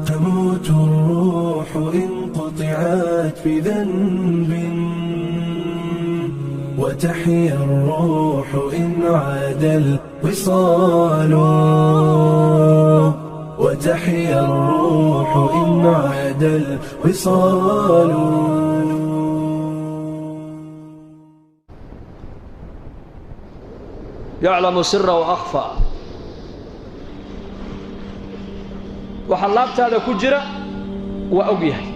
تموت الروح إن قطعت بذنب وتحيا الروح إن عاد الوصال وتحيا الروح إن عاد الوصال. يعلم سر وأخفى وحلابتاada ku jira waa og yahay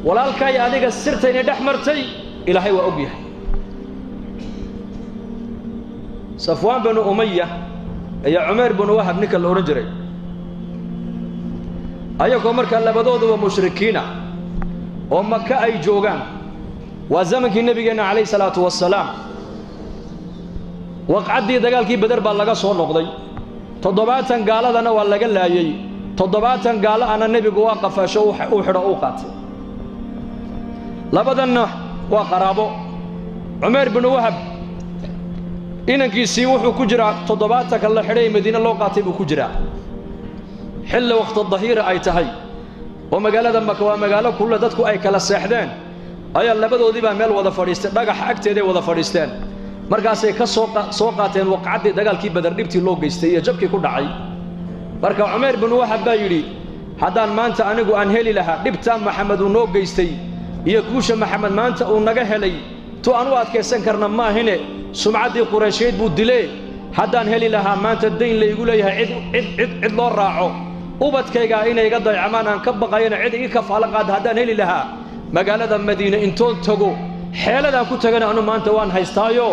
walaalkay adiga sirtayna dhaxmartay ilaahay waa og yahay. Safwan bin Umayyah ayaa Umar bin Wahab ninka la oran jiray ayagoo markaa labadooduba mushrikiina oo Makka ay joogaan waa zamankii nabigeena calayhi salaatu wassalaam. waqcadii dagaalkii Badar baa laga soo noqday 7 gaaladana waa laga laayay 7 gaalo ana nabigu waa qafasho uu xidho uu qaatay. labadanna waa qaraabo. Umar bin Wahab inankiisii wuxuu ku jiraa 7 kala xidhay Madiina loo qaatay buu ku jiraa xilli waqti dhahira ay tahay oo magaalada Makka waa magaalo kullu dadku ay kala seexdeen ayaa labadoodii baa meel wada fadhiistay dhagax agteeda wada fadhiisteen markaasay ka soo qaateen waqcadii dagaalkii Badar dhibtii loo geystay iyo jabkii ku dhacay. marka Umar bin Wahab baa yiri hadaan maanta anigu aan heli lahaa dhibta Maxamed uu noo geystay iyo guusha Maxamed maanta uu naga helay to aan u adkeysan karna ma ahine sumcadii Quraysheed buu dilay hadaan heli lahaa maanta deyn la igu leeyahay cid loo raaco ubadkayga inay iga dayacmaan aan ka baqayna cid iga kafaala qaad hadaan heli lahaa magaalada Madiina intoon tago xeeladaan ku tagana anu maanta waan haystaayo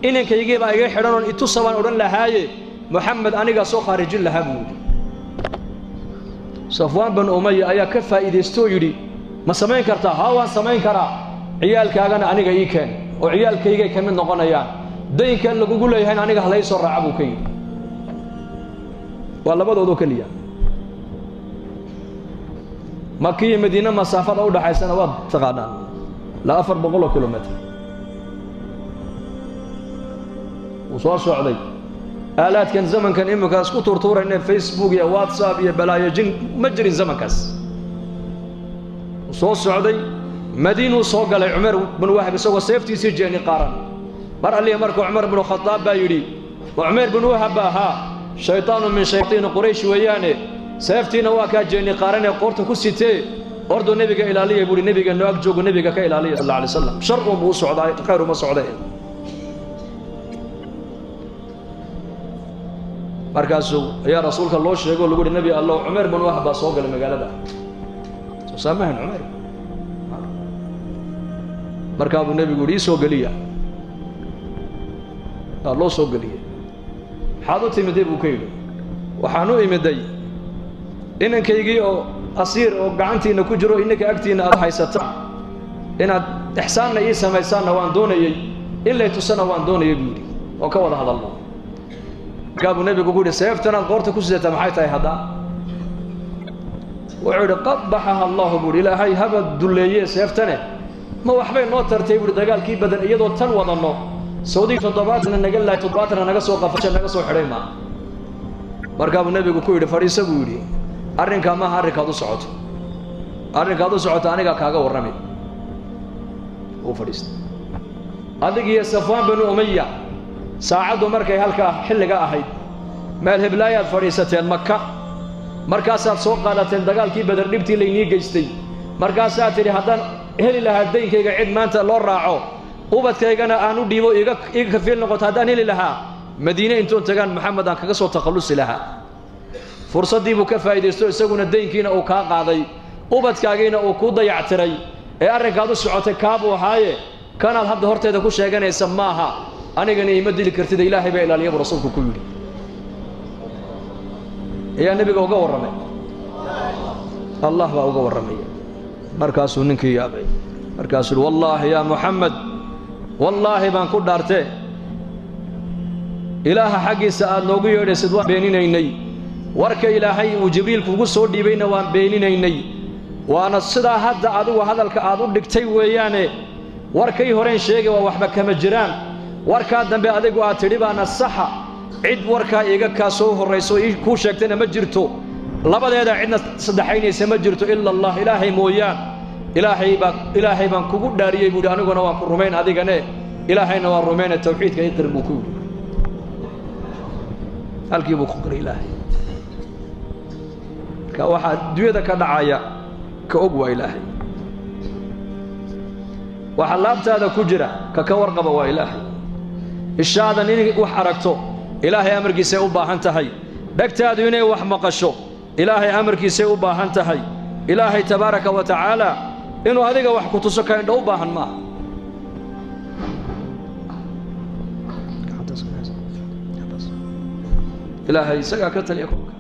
inankayga baa iga xidhan oo itu sabaan oran lahaaye Maxamed aniga soo khaarijin lahaa buu. Safwan bin Umayyah ayaa ka faa'iideysto yiri ma samayn kartaa haa waan samayn karaa ciyaalkaagana aniga ii keen oo ciyaalkayga ka mid noqonayaan deynkan lagu leeyahay aniga halay soo raaca buu keen waa labadoodu kaliya. Makka iyo Madiina masaafada u dhaxaysana waa taqaanaan la 400 kilomitir وصار سعودي آلات كان زمن كان إمك أسكت تورتورة إنه فيسبوك يا واتساب يا بلايا جن مجري زمن كاس وصار سعودي مدينة وصاق على عمر بن وهب سوى سيفتي سجاني قارن مر اللي مركو عمر بن الخطاب بايري وعمر بن وهب ها شيطان من شياطين قريش ويانه سيفتي نواكا جاني قارن قرت كسيتي أردو نبيك إلى علي يقول نبيك نواك جوج نبيك كإلى علي صلى الله عليه وسلم شر ومو سعودي خير وما سعودي. markaasuu ayaa rasuulka loo sheegay lagu yiri nabi Allah Umar bin Wahab baa soo galay magaalada soo saamahan Umar markaa uu nabigu yiri soo galiya Allah soo galiya xaadu timidey buu ka yiri waxaan u imiday inankaygii oo asiir oo gacantiina ku jiro inaka agtiina aad haysataa inaad ihsaanna ii sameeysaana waan doonayay ilaa tusana waan doonayay buu yiri oo ka wada hadalno. قابو نبي يقول سيفتنا قرت كسيت محيتها هذا وعد قبحها الله بقول إلى هاي هبد دلية سيفتنا ما وحبي نوتر تيبر دجال كي بدن يدو تن وضنه سعودي تطبات إن نقل لا تطبات إن نقص وقفش نقص وحريمة مركب النبي يقول فريس بقولي أرنك ما هرك هذا صعود أرنك هذا صعود أنا كاغا ورمي وفريس هذا هي صفوان بن أمية ساعدوا مركي هلكا حلقة أهيد مال هبلايات فريستين مكة مركاسات سوق قالتين دقال كي بدر نبتي ليني جيستي مركاسات اللي هدان هلي لها الدين كي قاعد ما انت لور راعو وبد كي قانا آنو ديبو إيقا كفيل نقط هدان هلي لها مدينة انتون تقان محمد آن كقصو تخلص لها فرصة ديبو كفايد يسوون الدين كينا او كا قاضي وبد كاقينا او كودا يعتري اي أرنك هذا السعوتي كابو هاي كان الهبد هورتي دا كو شيغان يسماها anigana ima dili kartid ilaahay baa ilaaliyo rasuulku ku yiri ayaa nabiga uga waramay Allah baa uga waramay markaasuu ninkii yaabay markaasuu wallahi ya Muhammad wallahi baan ku dhaartay ilaaha xaqiisa aad noogu yeedhaysid waan beeninaynay warka ilaahay uu jibriil kugu soo dhiibayna waan beeninaynay waana sidaa hadda adigu hadalka aad u dhigtay weeyaane warkay horeen sheegay waa waxba kama jiraan warka dambe adigu aad tidhi baana saxa cid warkaa iga kaa soo horrayso kuu sheegtayna ma jirto labadeeda cidna saddexaynaysa ma jirto ila allah ilaahay mooyaan ilaahay baan kugu dhaariyey buuhi aniguna waan ku rumayn adigane ilaahayna waan rumayna tawxiidka iqir buu ku yidhi halkii buu ku qiray ilaahay ka waxaa adduunyada ka dhacaya ka og waa ilaahay waxa laabtaada ku jira ka warqaba waa ilaahay ishaadan inay wax aragto ilaahay amarkiisa u baahan tahay dhagtaadu inay wax maqasho ilaahay amarkiisa u baahan tahay ilaahay tabaaraka wa tacaala inuu adiga wax ku tuso ka indho u baahan maaha ilaahay isagaa ka taliya kolka